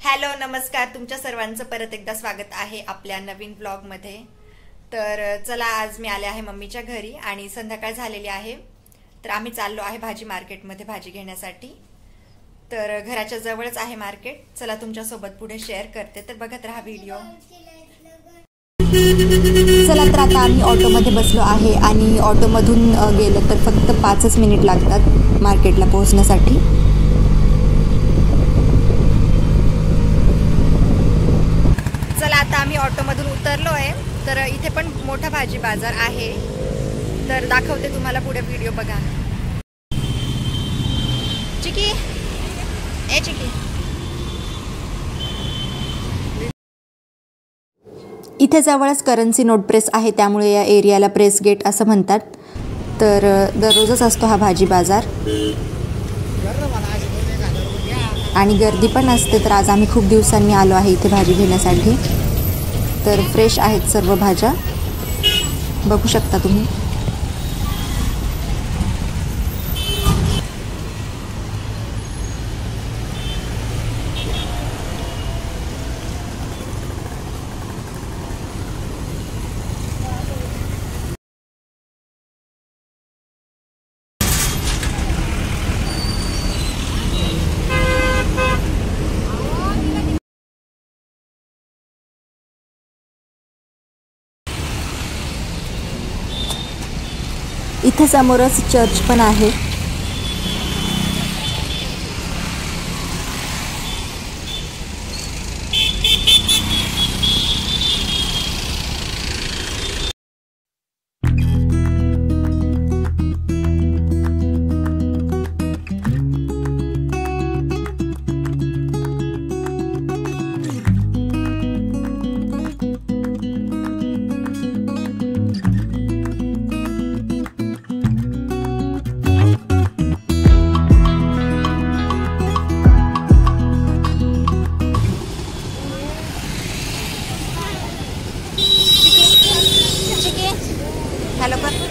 Hello नमस्कार, तुमच्या सर्वांचं परत एकदा स्वागत आहे आपल्या नवीन ब्लॉगमध्ये। तर चला, आज मी आले आहे मम्मीच्या घरी आणि संध्याकाळ झालेली आहे। तर आम्ही चाललो आहे भाजी मार्केटमध्ये भाजी घेण्यासाठी। तर घराच्या जवळच आहे मार्केट। चला तुमच्यासोबत पुढे शेअर करते, तर बघत राहा व्हिडिओ। चला, तर आता आम्ही ऑटोमध्ये बसलो आहे आणि ऑटोमधून गेलं तर फक्त 5 मिनिट लागतात मार्केटला पोहोचण्यासाठी। चला, आता आम्ही ऑटोमधून उतरलो आहे। तर इथे पण मोठा भाजी बाजार आहे, तर दाखवते तुम्हाला पुढे, व्हिडिओ बघा। चिकी ए चिकी, इथे जवळच करन्सी नोट प्रेस आहे, त्यामुळे या एरियाला प्रेस गेट असं म्हणतात। तर दररोजच असतो हा भाजी बाजार आणि गर्दी पण असते। तर आज आम्ही खूप दिवसांनी आलो आहे इथे भाजी घेण्यासाठी। तर फ्रेश आहेत सर्व भाज्या, बघू शकता तुम्ही। इथे समोरच चर्च पण आहे। हॅलो कर।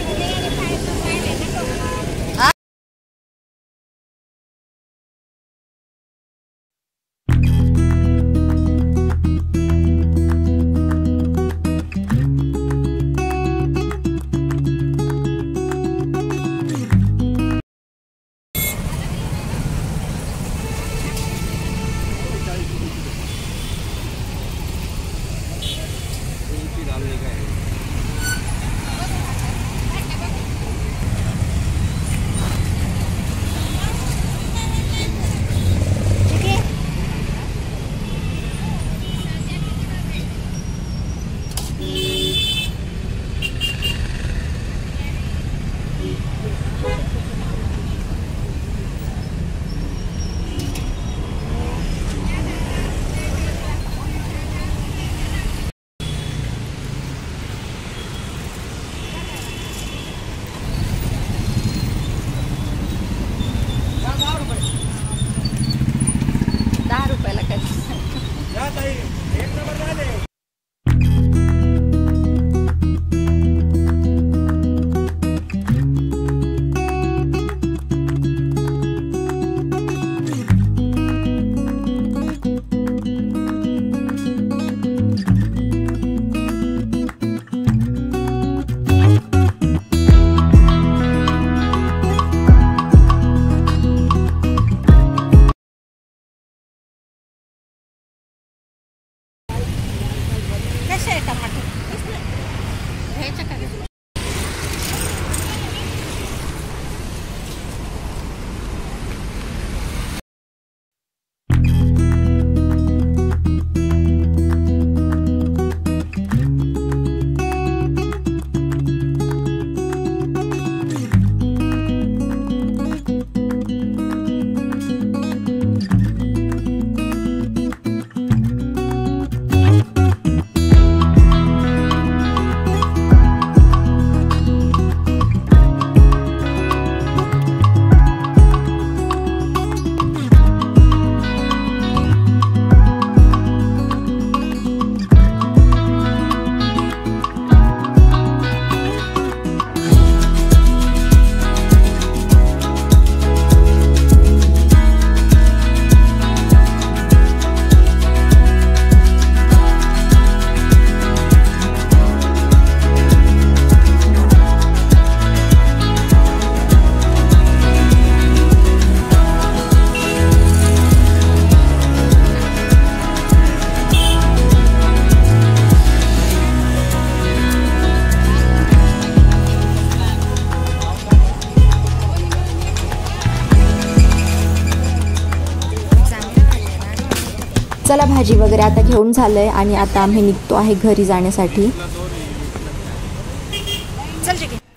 चला भाजी वगैरे आता घेऊन झालंय आणि आता आम्ही निघतो आहे घरी जाण्यासाठी.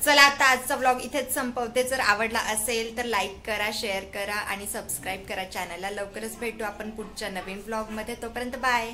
चला आता आजचा व्लॉग इथेच संपवते. जर आवडला असेल तर लाईक करा, शेअर करा आणि सबस्क्राईब करा चॅनलला. लवकरच भेटू आपण पुढच्या नवीन व्लॉग मध्ये. तोपर्यंत बाय.